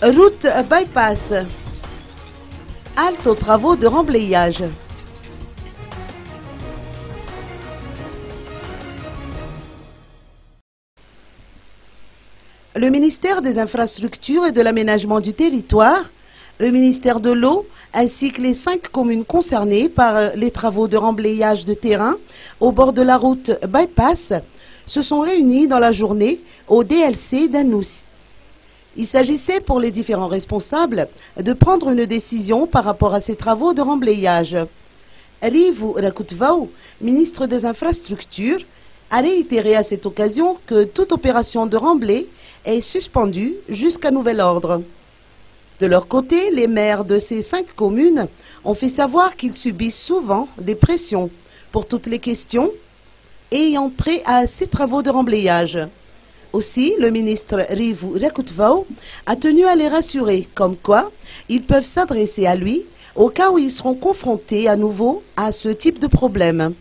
Route bypass. Halte aux travaux de remblayage. Le ministère des Infrastructures et de l'Aménagement du Territoire, le ministère de l'Eau, ainsi que les 5 communes concernées par les travaux de remblayage de terrain au bord de la route bypass se sont réunis dans la journée au DLC d'Anous. Il s'agissait pour les différents responsables de prendre une décision par rapport à ces travaux de remblayage. Rivu Rakutvau, ministre des Infrastructures, a réitéré à cette occasion que toute opération de remblai est suspendue jusqu'à nouvel ordre. De leur côté, les maires de ces 5 communes ont fait savoir qu'ils subissent souvent des pressions pour toutes les questions ayant trait à ces travaux de remblayage. Aussi, le ministre Rivu Rakutvau a tenu à les rassurer, comme quoi ils peuvent s'adresser à lui au cas où ils seront confrontés à nouveau à ce type de problème.